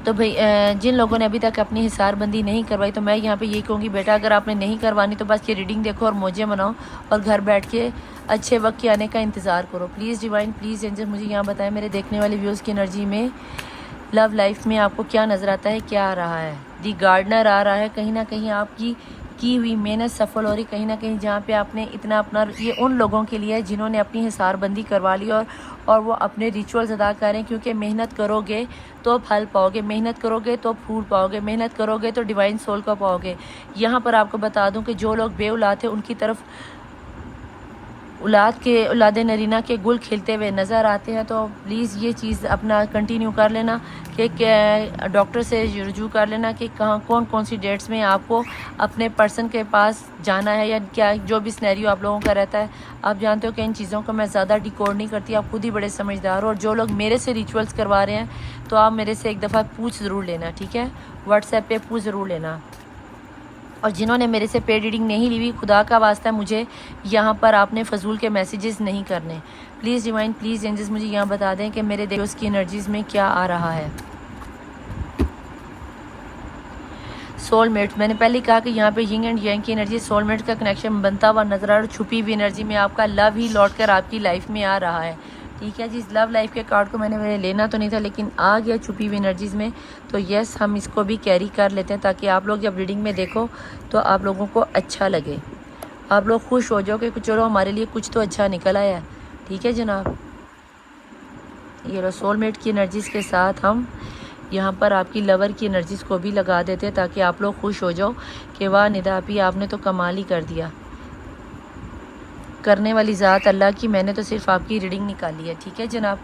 तो भाई जिन लोगों ने अभी तक अपनी हिसारबंदी नहीं करवाई तो मैं यहाँ पे ये कहूँगी, बेटा अगर आपने नहीं करवानी तो बस ये रीडिंग देखो और मौजे मनाओ और घर बैठ के अच्छे वक्त के आने का इंतज़ार करो। प्लीज़ डिवाइन, प्लीज़ एंजल मुझे यहाँ बताएं मेरे देखने वाले व्यूज़ की एनर्जी में लव लाइफ में आपको क्या नज़र आता है, क्या आ रहा है? दी गार्डनर आ रहा है। कहीं ना कहीं आपकी की हुई मेहनत सफल हो रही, कहीं ना कहीं जहाँ पे आपने इतना अपना, ये उन लोगों के लिए है जिन्होंने अपनी हिसारबंदी करवा ली और वो अपने रिचुअल्स अदा करें, क्योंकि मेहनत करोगे तो फल पाओगे, मेहनत करोगे तो फूल पाओगे, मेहनत करोगे तो डिवाइन सोल को पाओगे। यहाँ पर आपको बता दूँ कि जो लोग बेऔलाद थे उनकी तरफ औलाद नरीना के गुल खिलते हुए नज़र आते हैं। तो प्लीज़ ये चीज़ अपना कंटिन्यू कर लेना कि डॉक्टर से रुजू कर लेना कि कहाँ कौन सी डेट्स में आपको अपने पर्सन के पास जाना है या क्या, जो भी सिनेरियो आप लोगों का रहता है। आप जानते हो कि इन चीज़ों को मैं ज़्यादा डिकोड नहीं करती, आप खुद ही बड़े समझदार हो। और जो लोग मेरे से रिचुअल्स करवा रहे हैं तो आप मेरे से एक दफ़ा पूछ ज़रूर लेना, ठीक है? व्हाट्सएप पे पूछ ज़रूर लेना। और जिन्होंने मेरे से पेड रीडिंग नहीं ली हुई, खुदा का वास्ता मुझे यहाँ पर आपने फजूल के मैसेजेस नहीं करने। प्लीज़ डिवाइन, प्लीज़ एंजल्स मुझे यहाँ बता दें कि मेरे दोस्त की एनर्जीज़ में क्या आ रहा है। सोलमेट, मैंने पहले कहा कि यहाँ पे यिंग एंड यांग की एनर्जी, सोलमेट का कनेक्शन बनता हुआ नजर आ रहा है। छुपी हुई एनर्जी में आपका लव ही लौट कर आपकी लाइफ में आ रहा है, ठीक है जी। इस लव लाइफ के कार्ड को मैंने लेना तो नहीं था लेकिन आ गया छुपी हुई एनर्जीज़ में, तो यस हम इसको भी कैरी कर लेते हैं ताकि आप लोग जब रीडिंग में देखो तो आप लोगों को अच्छा लगे, आप लोग खुश हो जाओ कि चलो हमारे लिए कुछ तो अच्छा निकल आया है, ठीक है जनाब। ये लो सोलमेट की एनर्जीज़ के साथ हम यहाँ पर आपकी लवर की एनर्जीज़ को भी लगा देते हैं ताकि आप लोग खुश हो जाओ कि वाह निदा आपी आपने तो कमाल ही कर दिया। करने वाली ज़ात अल्लाह की, मैंने तो सिर्फ आपकी रीडिंग निकाली है, ठीक है जनाब।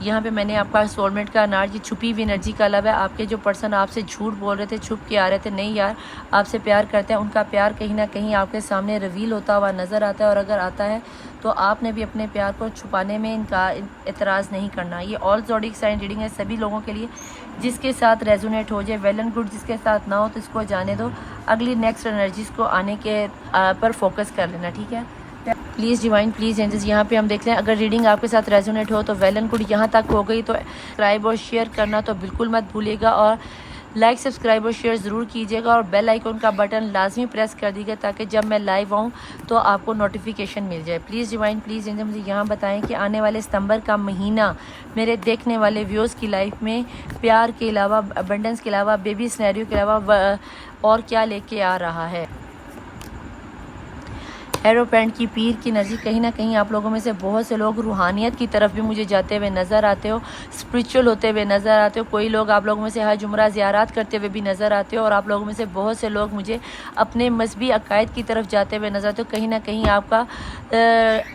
यहाँ पे मैंने आपका सोलमेट का अनार, ये छुपी हुई एनर्जी का लब है। आपके जो पर्सन आपसे झूठ बोल रहे थे, छुप के आ रहे थे, नहीं यार आपसे प्यार करते हैं, उनका प्यार कहीं ना कहीं आपके सामने रिवील होता हुआ नज़र आता है। और अगर आता है तो आपने भी अपने प्यार को छुपाने में इनका एतराज़ नहीं करना। ये ऑल ज़ोडिक साइन रीडिंग है सभी लोगों के लिए, जिसके साथ रेजोनेट हो जाए वेल एंड गुड, जिसके साथ ना हो तो इसको जाने दो, अगली नेक्स्ट एनर्जीज़ को आने के पर फोकस कर लेना, ठीक है। प्लीज़ डिवाइन, प्लीज़ एंजल्स यहाँ पे हम देख लें अगर रीडिंग आपके साथ रेजोनेट हो तो वेल एंड गुड। यहाँ तक हो गई तो सब्सक्राइब और शेयर करना तो बिल्कुल मत भूलिएगा, और लाइक सब्सक्राइब और शेयर ज़रूर कीजिएगा, और बेल आइकन का बटन लाजमी प्रेस कर दीजिएगा ताकि जब मैं लाइव आऊँ तो आपको नोटिफिकेशन मिल जाए। प्लीज़ डिवाइन, प्लीज़ एंजल मुझे यहाँ बताएं कि आने वाले सितंबर का महीना मेरे देखने वाले व्यूअर्स की लाइफ में प्यार के अलावा, अबंडेंस के अलावा, बेबी सिनेरियो के अलावा और क्या लेके आ रहा है। एरोपेंट की पीर की एनर्जी, कहीं ना कहीं आप लोगों में से बहुत से लोग रूहानियत की तरफ भी मुझे जाते हुए नज़र आते हो, स्पिरिचुअल होते हुए नज़र आते हो। कोई लोग आप लोगों में से हज उम्रा ज़ियारत करते हुए भी नज़र आते हो और आप लोगों में से बहुत से लोग मुझे अपने मजहबी अकायद की तरफ जाते हुए नज़र आते हो। कहीं ना कहीं आपका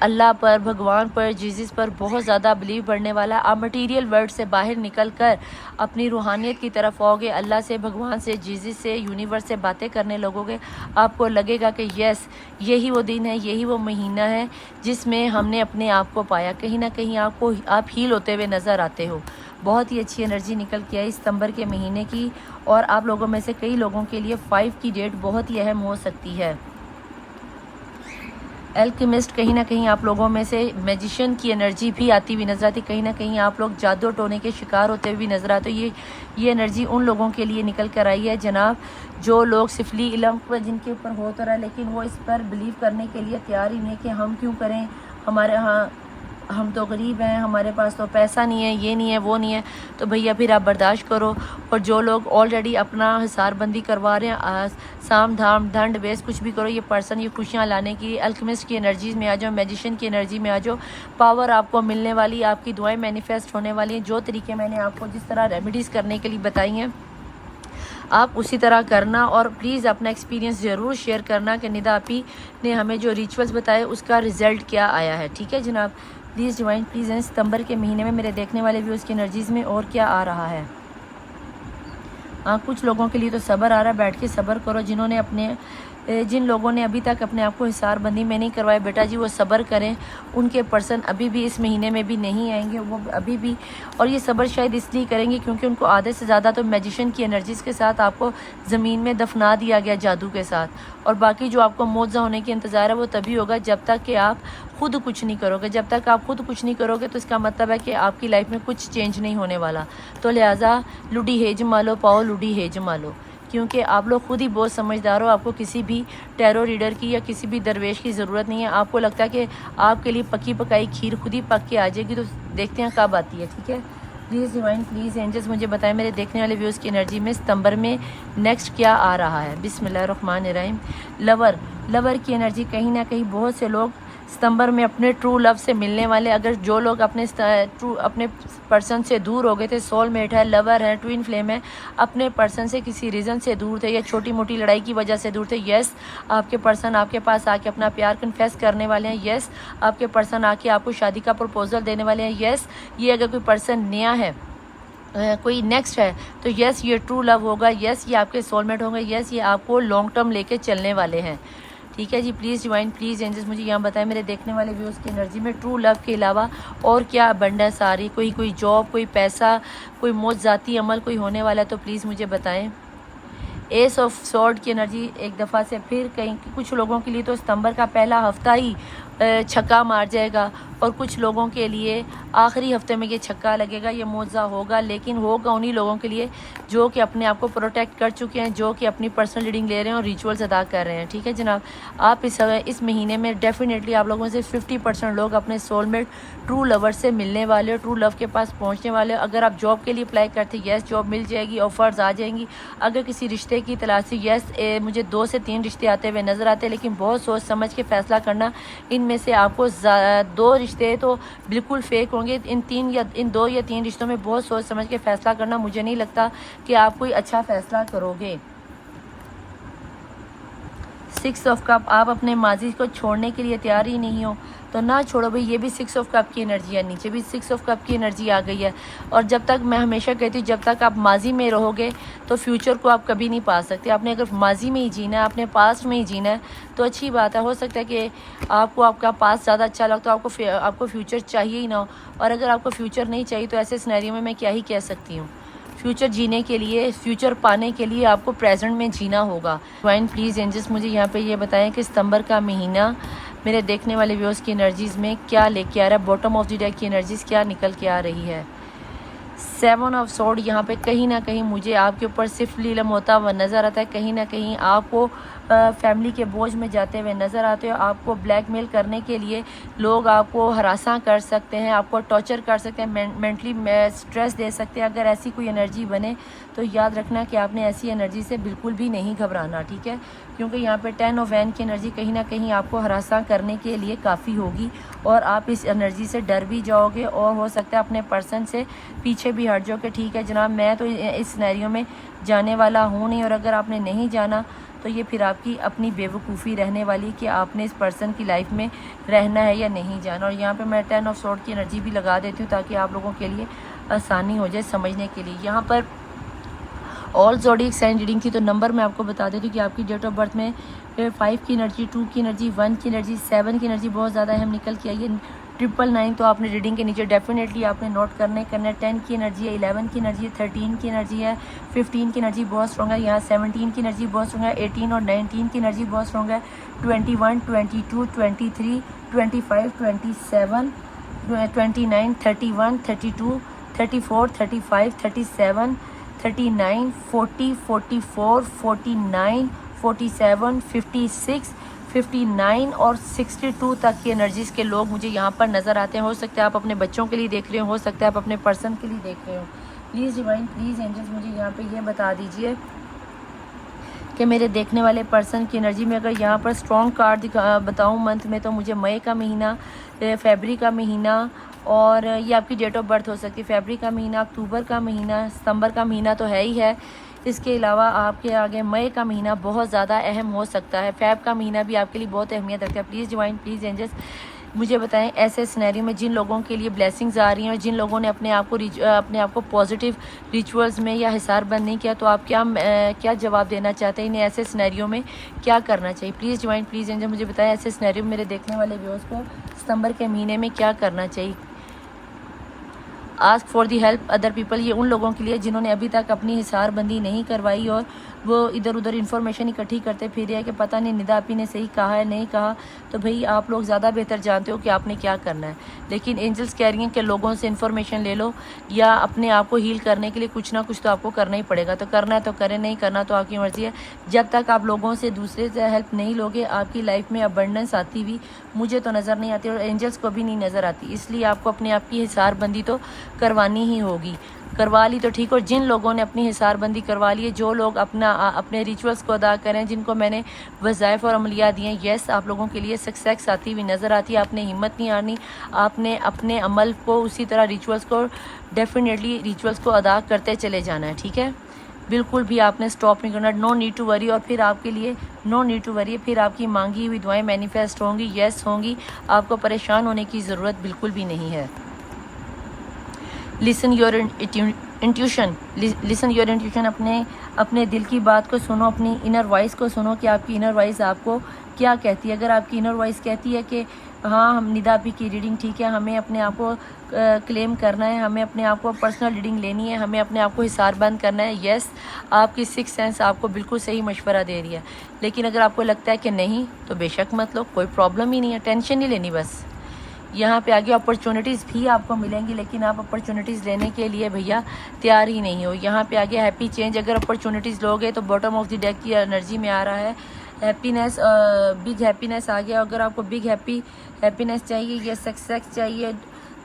अल्लाह पर, भगवान पर, जीसस पर बहुत ज़्यादा बिलीव बढ़ने वाला। आप मटीरियल वर्ल्ड से बाहर निकल कर अपनी रूहानियत की तरफ आओगे, अल्लाह से, भगवान से, जीसस से, यूनिवर्स से बातें करने लगोगे। आपको लगेगा कि यस, यही वो दिन है, यही वो महीना है जिसमें हमने अपने आप को पाया। कहीं ना कहीं आप हील होते हुए नज़र आते हो। बहुत ही अच्छी एनर्जी निकल के आई सितंबर के महीने की और आप लोगों में से कई लोगों के लिए 5 की डेट बहुत ही अहम हो सकती है। एल्केमिस्ट, कहीं ना कहीं आप लोगों में से मैजिशियन की एनर्जी भी आती हुई नजर आती। कहीं ना कहीं आप लोग जादू टोने के शिकार होते हुए भी नजर आते हो। ये एनर्जी उन लोगों के लिए निकल कर आई है जनाब, जो लोग सिफली इल्म पर जिनके ऊपर हो तो रहा है लेकिन वो इस पर बिलीव करने के लिए तैयार ही नहीं कि हम क्यों करें, हमारे यहाँ हम तो गरीब हैं, हमारे पास तो पैसा नहीं है, ये नहीं है, वो नहीं है। तो भैया फिर आप बर्दाश्त करो। और जो लोग ऑलरेडी अपना हिसारबंदी करवा रहे हैं, साम धाम दंड बेस कुछ भी करो, ये पर्सन ये खुशियाँ लाने की, अल्केमिस्ट की एनर्जीज़ में आ जाओ, मैजिशियन की एनर्जी में आ जाओ। पावर आपको मिलने वाली, आपकी दुआएं मैनिफेस्ट होने वाली हैं। जो तरीके मैंने आपको जिस तरह रेमेडीज़ करने के लिए बताई हैं आप उसी तरह करना। और प्लीज़ अपना एक्सपीरियंस ज़रूर शेयर करना कि निदा आपी ने हमें जो रिचुअल्स बताए उसका रिज़ल्ट क्या आया है। ठीक है जनाब, प्लीज़ डिवाइन प्लीज़ सितंबर के महीने में मेरे देखने वाले व्यूज़ की एनर्जीज़ में और क्या आ रहा है। हाँ, कुछ लोगों के लिए तो सब्र आ रहा है, बैठ के सब्र करो। जिन लोगों ने अभी तक अपने आप को हिसारबंदी में नहीं करवाया, बेटा जी वो सब्र करें। उनके पर्सन अभी भी इस महीने में भी नहीं आएंगे, वो अभी भी। और ये सब्र शायद इसलिए करेंगे क्योंकि उनको आधे से ज़्यादा तो मैजिशियन की एनर्जीज़ के साथ आपको ज़मीन में दफना दिया गया जादू के साथ। और बाकी जो आपको मौजा होने की इंतज़ार है वो तभी होगा जब तक कि आप खुद कुछ नहीं करोगे। जब तक आप खुद कुछ नहीं करोगे तो इसका मतलब है कि आपकी लाइफ में कुछ चेंज नहीं होने वाला। तो लिहाजा लुडी हेज मालो पाओ लुडी हेज मालो, क्योंकि आप लोग खुद ही बहुत समझदार हो। आपको किसी भी टैरो रीडर की या किसी भी दरवेश की ज़रूरत नहीं है। आपको लगता है कि आपके लिए पकी पकाई खीर खुद ही पक के आ जाएगी, तो देखते हैं कब आती है। ठीक है, प्लीज़ डिवाइन प्लीज़ एंजल्स मुझे बताएं मेरे देखने वाले व्यूज़ की एनर्जी में सितंबर में नेक्स्ट क्या आ रहा है। बिस्मिल्लाहिर्रहमानिर्रहीम। लवर की एनर्जी, कहीं ना कहीं बहुत से लोग सितंबर में अपने ट्रू लव से मिलने वाले। अगर जो लोग अपने पर्सन से दूर हो गए थे, सोलमेट है, लवर है, ट्विन फ्लेम है, अपने पर्सन से किसी रीज़न से दूर थे या छोटी मोटी लड़ाई की वजह से दूर थे, यस आपके पर्सन आपके पास आके अपना प्यार कन्फेस करने वाले हैं। यस आपके पर्सन आके आपको शादी का प्रपोजल देने वाले हैं। यस ये अगर कोई पर्सन नया है, कोई नेक्स्ट है, तो यस ये ट्रू लव होगा। यस ये आपके सोलमेट होंगे। यस ये आपको लॉन्ग टर्म लेके चलने वाले हैं। ठीक है जी, प्लीज़ डिवाइन प्लीज़ एंजल्स मुझे यहाँ बताएं मेरे देखने वाले व्यूज़ की एनर्जी में ट्रू लव के अलावा और क्या अबंडेंस आ रही। कोई जॉब, कोई पैसा, कोई मौत ज़ाती अमल कोई होने वाला है तो प्लीज़ मुझे बताएं। एस ऑफ सॉर्ड की एनर्जी एक दफ़ा से फिर कहीं कुछ लोगों के लिए तो सितंबर का पहला हफ्ता ही छक्का मार जाएगा और कुछ लोगों के लिए आखिरी हफ्ते में ये छक्का लगेगा, ये मौजा होगा। लेकिन होगा उन्हीं लोगों के लिए जो कि अपने आप को प्रोटेक्ट कर चुके हैं, जो कि अपनी पर्सनल रीडिंग ले रहे हैं और रिचुअल्स अदा कर रहे हैं। ठीक है जनाब, आप इस महीने में डेफिनेटली आप लोगों से 50% लोग अपने सोलमेट ट्रू लवर से मिलने वाले हो, ट्रू लव के पास पहुँचने वाले हो। अगर आप जॉब के लिए अप्लाई करते यस जॉब मिल जाएगी, ऑफर्स आ जाएंगी। अगर किसी रिश्ते की तलाशी, यस मुझे 2 से 3 रिश्ते आते हुए नज़र आते हैं, लेकिन बहुत सोच समझ के फ़ैसला करना। इनमें से आपको 2 रिश्ते तो बिल्कुल फेक होंगे। इन 2 या 3 रिश्तों में बहुत सोच समझ के फ़ैसला करना। मुझे नहीं लगता कि आप कोई अच्छा फ़ैसला करोगे। 6 ऑफ कप, आप अपने माजी को छोड़ने के लिए तैयार ही नहीं हो तो ना छोड़ो भाई। ये भी 6 ऑफ कप की एनर्जी है, नीचे भी 6 ऑफ कप की एनर्जी आ गई है। और जब तक, मैं हमेशा कहती हूँ, जब तक आप माजी में रहोगे तो फ्यूचर को आप कभी नहीं पा सकते। आपने अगर माजी में ही जीना है, अपने पास्ट में ही जीना है तो अच्छी बात है। हो सकता है कि आपको आपका पास्ट ज़्यादा अच्छा लगता हो, आपको फ्यूचर चाहिए ही ना हो। और अगर आपको फ्यूचर नहीं चाहिए तो ऐसे सिनेरियो में मैं क्या ही कह सकती हूँ। फ्यूचर जीने के लिए, फ्यूचर पाने के लिए आपको प्रेजेंट में जीना होगा। डिवाइन प्लीज़ एंजल्स मुझे यहाँ पे ये बताएं कि सितंबर का महीना मेरे देखने वाले व्यूअर्स की एनर्जीज़ में क्या लेके आ रहा है। बॉटम ऑफ द डेक की एनर्जीज़ क्या निकल के आ रही है। 7 ऑफ सॉर्ड, यहाँ पे कहीं ना कहीं मुझे आपके ऊपर सिर्फ लीलम होता हुआ नज़र आता है। कहीं ना कहीं आपको फैमिली के बोझ में जाते हुए नज़र आते हो। आपको ब्लैकमेल करने के लिए लोग आपको हरासा कर सकते हैं, आपको टॉर्चर कर सकते हैं, मेंटली स्ट्रेस दे सकते हैं। अगर ऐसी कोई एनर्जी बने तो याद रखना कि आपने ऐसी एनर्जी से बिल्कुल भी नहीं घबराना, ठीक है, क्योंकि यहाँ पे 10 ऑफ वैन की एनर्जी कहीं ना कहीं आपको हरासा करने के लिए काफ़ी होगी और आप इस एनर्जी से डर भी जाओगे और हो सकता है अपने पर्सन से पीछे भी हट जाओ कि ठीक है जनाब मैं तो इस सिनेरियो में जाने वाला हूँ नहीं। और अगर आपने नहीं जाना तो ये फिर आपकी अपनी बेवकूफ़ी रहने वाली कि आपने इस पर्सन की लाइफ में रहना है या नहीं जाना। और यहाँ पे मैं 10 ऑफ सॉर्ड की एनर्जी भी लगा देती हूँ ताकि आप लोगों के लिए आसानी हो जाए समझने के लिए। यहाँ पर ऑल ज़ोडिएक साइन रीडिंग थी तो नंबर मैं आपको बता देती हूँ कि आपकी डेट ऑफ बर्थ में 5 की एनर्जी, 2 की एनर्जी, 1 की एनर्जी, 7 की एनर्जी बहुत ज़्यादा अहम निकल के आई है। 999 तो आपने रीडिंग के नीचे डेफिनेटली आपने नोट करना है। 10 की एनर्जी है, 11 की एनर्जी है, 13 की एनर्जी है, 15 की एनर्जी बहुत स्ट्रॉन्ग है। यहाँ 17 की एनर्जी बहुत स्ट्रॉन्ग है, 18 और 19 की एनर्जी बहुत स्ट्रॉन्ग है, 21, 22, 23, 25, 27, 29, 31, 32, 34, 35, 37, 39, 40, 44, 49, 47, 56, 59 और 62 तक की एनर्जीज़ के लोग मुझे यहाँ पर नज़र आते हैं। हो सकता है आप अपने बच्चों के लिए देख रहे हो सकता है आप अपने पर्सन के लिए देख रहे हो। प्लीज़ डिवाइन, प्लीज़ एंजल्स मुझे यहाँ पे ये बता दीजिए कि मेरे देखने वाले पर्सन की एनर्जी में अगर यहाँ पर स्ट्रॉन्ग कार्ड बताऊँ मंथ में तो मुझे मई का महीना, फरवरी का महीना और ये आपकी डेट ऑफ बर्थ हो सकती है। फरवरी का महीना, अक्टूबर का महीना, सितंबर का महीना तो है ही है। इसके अलावा आपके आगे मई का महीना बहुत ज़्यादा अहम हो सकता है। फ़ेब का महीना भी आपके लिए बहुत अहमियत रखता है। प्लीज़ डिवाइन, प्लीज़ एंजल्स मुझे बताएं ऐसे सिनेरियो में जिन लोगों के लिए ब्लेसिंग्स आ रही हैं और जिन लोगों ने अपने आप को पॉजिटिव रिचुअल्स में या हिसारबंद नहीं किया तो आप क्या जवाब देना चाहते हैं? इन्हें ऐसे सिनेरियो में क्या करना चाहिए? प्लीज़ डिवाइन, प्लीज़ एंजल मुझे बताएं ऐसे सिनेरियो में मेरे देखने वाले व्यूअर्स को सितंबर के महीने में क्या करना चाहिए। Ask for the help other people, ये उन लोगों के लिए जिन्होंने अभी तक अपनी हिसारबंदी नहीं करवाई और वो इधर उधर इन्फॉर्मेशन इकट्ठी करते फिर रहे हैं कि पता नहीं निदा आपी ने सही कहा है नहीं कहा। तो भाई आप लोग ज़्यादा बेहतर जानते हो कि आपने क्या करना है। लेकिन एंजल्स कह रही हैं कि लोगों से इन्फॉर्मेशन ले लो या अपने आप को हील करने के लिए कुछ ना कुछ तो आपको करना ही पड़ेगा। तो करना है तो करें, नहीं करना तो आपकी मर्ज़ी है। जब तक आप लोगों से दूसरे से हेल्प नहीं लोगे आपकी लाइफ में अबंडेंस आती हुई मुझे तो नज़र नहीं आती और एंजल्स को भी नहीं नज़र आती। इसलिए आपको अपने आप की हिसारबंदी तो करवानी ही होगी। करवा ली तो ठीक। और जिन लोगों ने अपनी हिसारबंदी करवा ली है, जो लोग अपने रिचुअल्स को अदा करें, जिनको मैंने वज़ाइफ और अमलियात दिए हैं, येस आप लोगों के लिए सक्सेस आती हुई नज़र आती है। आपने हिम्मत नहीं हारनी, आपने अपने अमल को उसी तरह रिचुअल्स को डेफिनेटली रिचुअल्स को अदा करते चले जाना है, ठीक है। बिल्कुल भी आपने स्टॉप नहीं करना। No need to worry. और फिर आपके लिए नो नीड टू वरी, फिर आपकी मांगी हुई दुआएं मैनिफेस्ट होंगी, येस होंगी। आपको परेशान होने की ज़रूरत बिल्कुल भी नहीं है। Listen your intuition, listen your intuition, अपने दिल की बात को सुनो, अपनी इनर वॉइस को सुनो कि आपकी इनर वॉइस आपको क्या कहती है। अगर आपकी इनर वॉइस कहती है कि हाँ हम निदा आपी की रीडिंग ठीक है, हमें अपने आप को क्लेम करना है, हमें अपने आप को पर्सनल रीडिंग लेनी है, हमें अपने आप को हिसारबंद करना है, येस आपकी सिक्स सेंस आपको बिल्कुल सही मशवरा दे रही है। लेकिन अगर आपको लगता है कि नहीं तो बेशक मत लो, कोई प्रॉब्लम ही नहीं है, टेंशन नहीं लेनी। बस यहाँ पे आगे अपॉर्चुनिटीज़ भी आपको मिलेंगी लेकिन आप अपॉर्चुनिटीज़ लेने के लिए भैया तैयार ही नहीं हो। यहाँ पे आगे हैप्पी चेंज, अगर अपॉर्चुनिटीज़ लोगे तो बॉटम ऑफ द डेक की एनर्जी में आ रहा है हैप्पीनेस, बिग हैप्पीनेस आ गया। अगर आपको बिग हैप्पीनेस चाहिए या सक्सेस चाहिए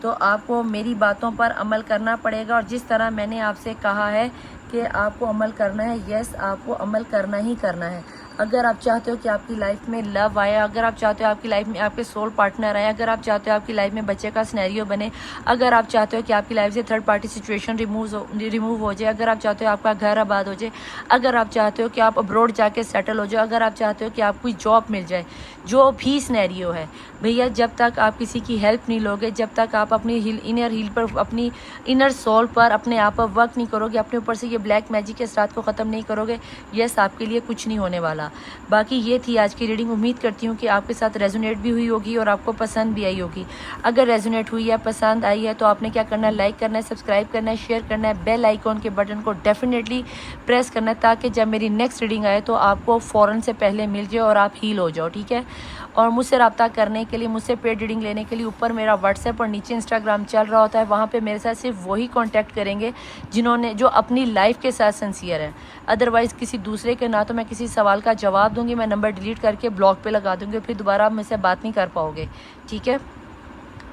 तो आपको मेरी बातों पर अमल करना पड़ेगा। और जिस तरह मैंने आपसे कहा है कि आपको अमल करना है, यस आपको अमल करना ही करना है। अगर आप चाहते हो कि आपकी लाइफ में लव आए, अगर आप चाहते हो आपकी लाइफ में आपके सोल पार्टनर आए, अगर आप चाहते हो आपकी लाइफ में बच्चे का सिनेरियो बने, अगर आप चाहते हो कि आपकी लाइफ से थर्ड पार्टी सिचुएशन रिमूव हो जाए, अगर आप चाहते हो आपका घर आबाद हो जाए, अगर आप चाहते हो कि आप अब्रॉड जाके सेटल हो जाओ, अगर आप चाहते हो कि आपको जॉब मिल जाए, जो भी सिनेरियो है भैया, जब तक आप किसी की हेल्प नहीं लोगे, जब तक आप अपनी इनर हील पर, अपनी इनर सोल पर अपने आप पर वर्क नहीं करोगे, अपने ऊपर से ये ब्लैक मैजिक के रात को ख़त्म नहीं करोगे, यस आपके लिए कुछ नहीं होने वाला। बाकी ये थी आज की रीडिंग। उम्मीद करती हूँ कि आपके साथ रेजोनेट भी हुई होगी और आपको पसंद भी आई होगी। अगर रेजोनेट हुई है, पसंद आई है तो आपने क्या करना है, लाइक करना है, सब्सक्राइब करना है, शेयर करना है, बेल आइकॉन के बटन को डेफिनेटली प्रेस करना है ताकि जब मेरी नेक्स्ट रीडिंग आए तो आपको फ़ौरन से पहले मिल जाए और आप हील हो जाओ, ठीक है। और मुझसे रब्ता करने के लिए, मुझसे पेड रीडिंग लेने के लिए ऊपर मेरा व्हाट्सएप और नीचे इंस्टाग्राम चल रहा होता है, वहाँ पे मेरे साथ सिर्फ वही कांटेक्ट करेंगे जो अपनी लाइफ के साथ सिंसियर है। अदरवाइज़ किसी दूसरे के ना तो मैं किसी सवाल का जवाब दूंगी मैं नंबर डिलीट करके ब्लॉक पे लगा दूंगी, फिर दोबारा आप मुझसे बात नहीं कर पाओगे, ठीक है।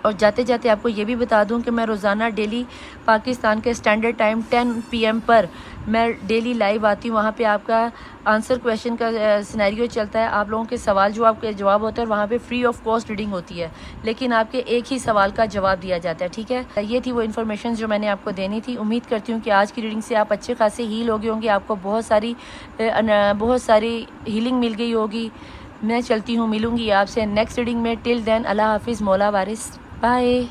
और जाते जाते आपको ये भी बता दूं कि मैं रोज़ाना डेली पाकिस्तान के स्टैंडर्ड टाइम 10 PM पर मैं डेली लाइव आती हूँ। वहाँ पे आपका आंसर क्वेश्चन का सिनेरियो चलता है, आप लोगों के सवाल जो आपके जवाब होते हैं, वहाँ पे फ्री ऑफ कॉस्ट रीडिंग होती है, लेकिन आपके एक ही सवाल का जवाब दिया जाता है, ठीक है। ये थी वो इन्फॉर्मेशन जो मैंने आपको देनी थी। उम्मीद करती हूँ कि आज की रीडिंग से आप अच्छे खासे हील हो गए होंगे, आपको बहुत सारी हीलिंग मिल गई होगी। मैं चलती हूँ, मिलूँगी आपसे नेक्स्ट रीडिंग में। टिल देन अल्लाह हाफिज़, मौला वारिस, बाय।